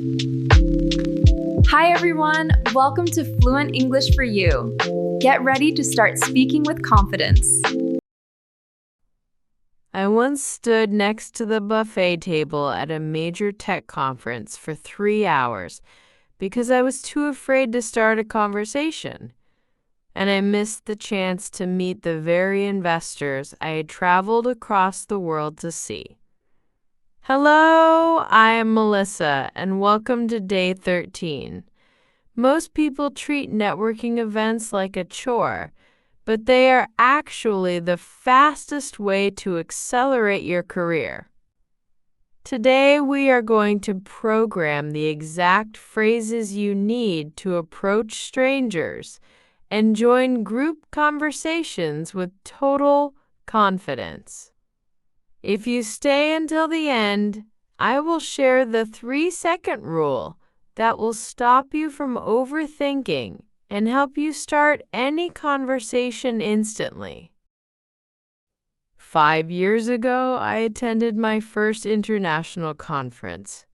Hi everyone, welcome to Fluent English for You. Get ready to start speaking with confidence. I once stood next to the buffet table at a major tech conference for 3 hours because I was too afraid to start a conversation, and I missed the chance to meet the very investors I had traveled across the world to see. Hello, I'm Melissa, and welcome to Day 13. Most people treat networking events like a chore, but they are actually the fastest way to accelerate your career. Today, we are going to program the exact phrases you need to approach strangers and join group conversations with total confidence. If you stay until the end, I will share the 3-second rule that will stop you from overthinking and help you start any conversation instantly. 5 years ago, I attended my first international conference.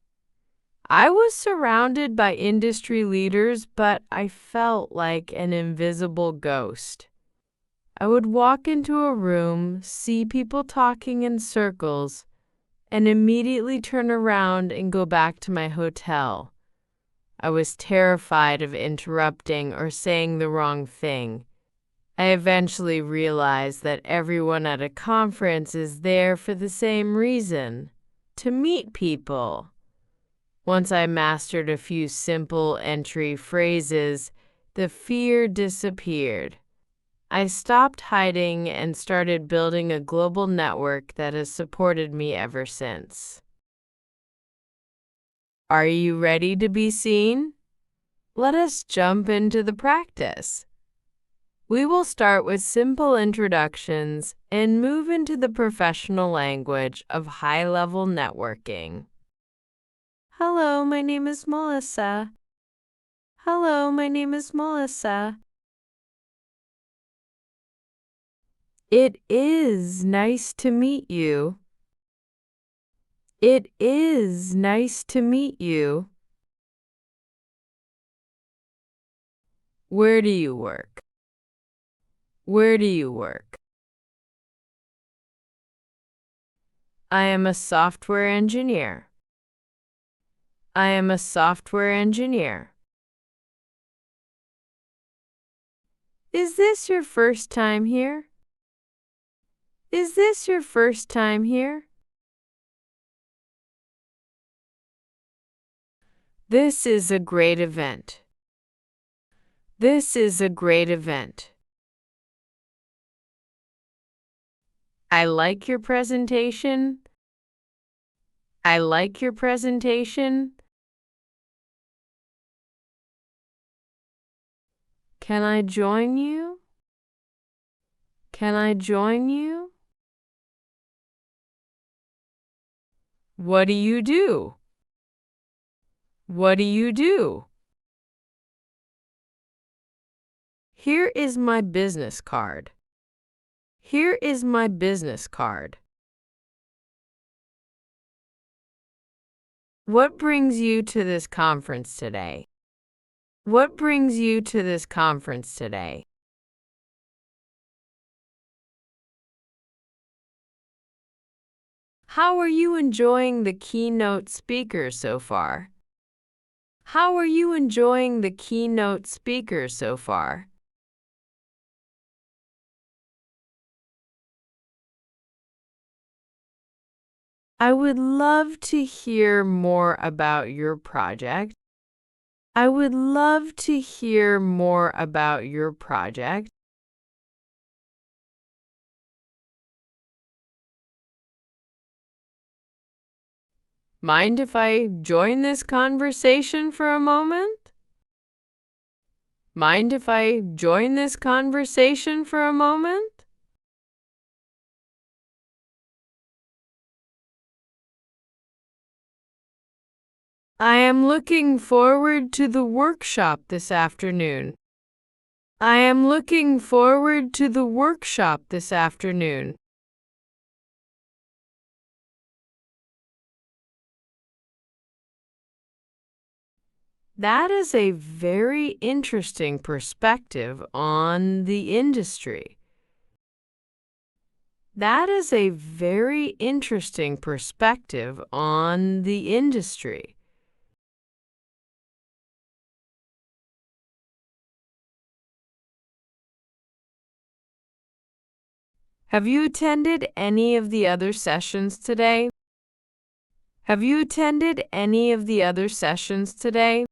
I was surrounded by industry leaders, but I felt like an invisible ghost. I would walk into a room, see people talking in circles, and immediately turn around and go back to my hotel. I was terrified of interrupting or saying the wrong thing. I eventually realized that everyone at a conference is there for the same reason, to meet people. Once I mastered a few simple entry phrases, the fear disappeared. I stopped hiding and started building a global network that has supported me ever since. Are you ready to be seen? Let us jump into the practice. We will start with simple introductions and move into the professional language of high-level networking. Hello, my name is Melissa. Hello, my name is Melissa. It is nice to meet you. It is nice to meet you. Where do you work? Where do you work? I am a software engineer. I am a software engineer. Is this your first time here? Is this your first time here? This is a great event. This is a great event. I like your presentation. I like your presentation. Can I join you? Can I join you? What do you do? What do you do? Here is my business card. Here is my business card. What brings you to this conference today? What brings you to this conference today? How are you enjoying the keynote speaker so far? How are you enjoying the keynote speaker so far? I would love to hear more about your project. I would love to hear more about your project. Mind if I join this conversation for a moment? Mind if I join this conversation for a moment? I am looking forward to the workshop this afternoon. I am looking forward to the workshop this afternoon. That is a very interesting perspective on the industry. That is a very interesting perspective on the industry. Have you attended any of the other sessions today? Have you attended any of the other sessions today?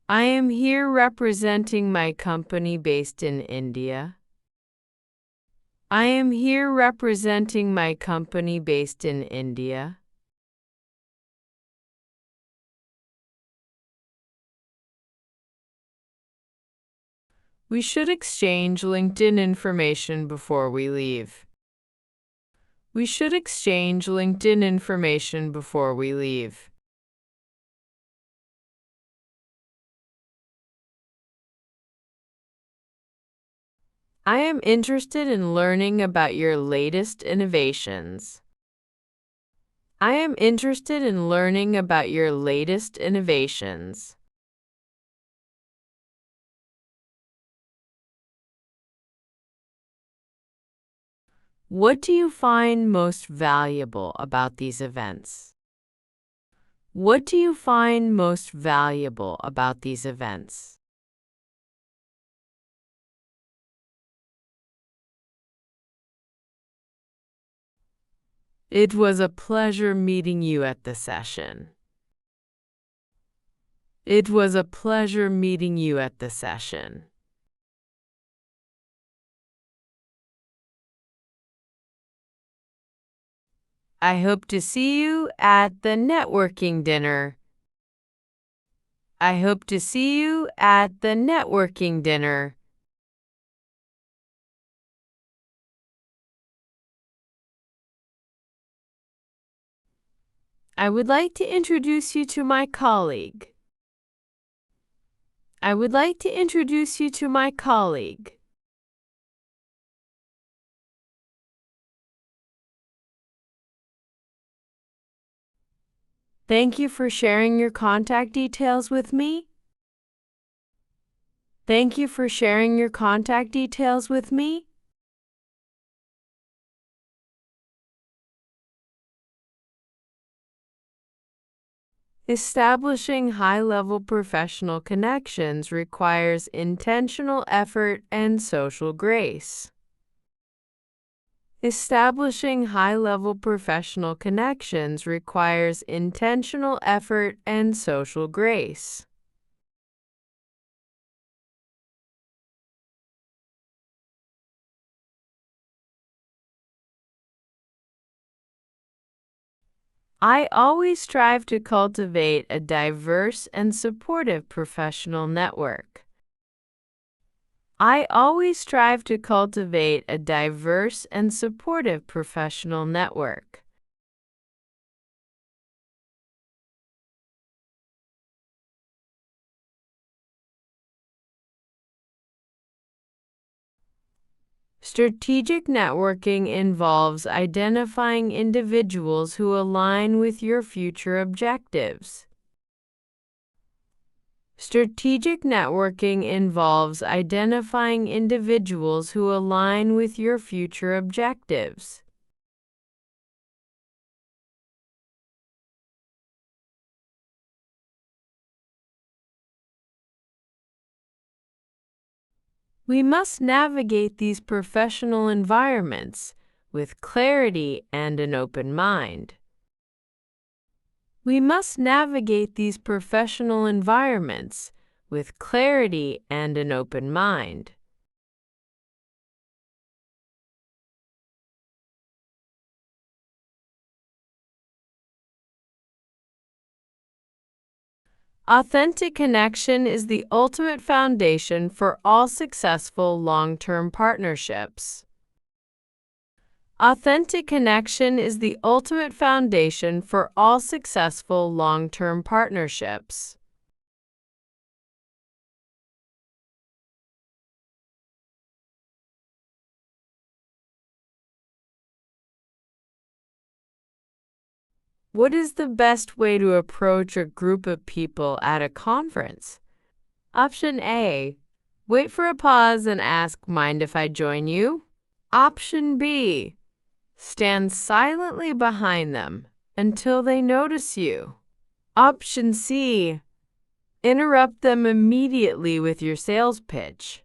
I am here representing my company based in India. I am here representing my company based in India. We should exchange LinkedIn information before we leave. We should exchange LinkedIn information before we leave. I am interested in learning about your latest innovations. I am interested in learning about your latest innovations. What do you find most valuable about these events? What do you find most valuable about these events? It was a pleasure meeting you at the session. It was a pleasure meeting you at the session. I hope to see you at the networking dinner. I hope to see you at the networking dinner. I would like to introduce you to my colleague. I would like to introduce you to my colleague. Thank you for sharing your contact details with me. Thank you for sharing your contact details with me. Establishing high-level professional connections requires intentional effort and social grace. Establishing high-level professional connections requires intentional effort and social grace. I always strive to cultivate a diverse and supportive professional network. I always strive to cultivate a diverse and supportive professional network. Strategic networking involves identifying individuals who align with your future objectives. Strategic networking involves identifying individuals who align with your future objectives. We must navigate these professional environments with clarity and an open mind. We must navigate these professional environments with clarity and an open mind. Authentic connection is the ultimate foundation for all successful long-term partnerships. Authentic connection is the ultimate foundation for all successful long-term partnerships. What is the best way to approach a group of people at a conference? Option A. Wait for a pause and ask, "Mind if I join you?" Option B. Stand silently behind them until they notice you. Option C. Interrupt them immediately with your sales pitch.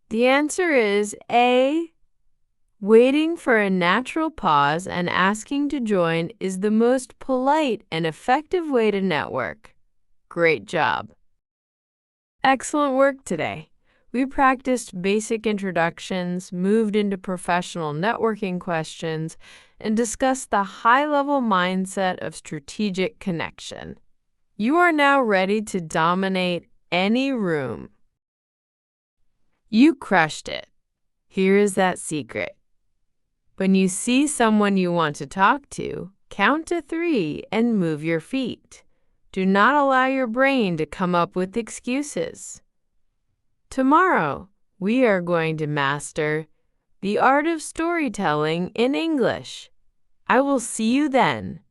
The answer is A. Waiting for a natural pause and asking to join is the most polite and effective way to network. Great job. Excellent work today. We practiced basic introductions, moved into professional networking questions, and discussed the high-level mindset of strategic connection. You are now ready to dominate any room. You crushed it. Here is that secret. When you see someone you want to talk to, count to 3 and move your feet. Do not allow your brain to come up with excuses. Tomorrow, we are going to master the art of storytelling in English. I will see you then.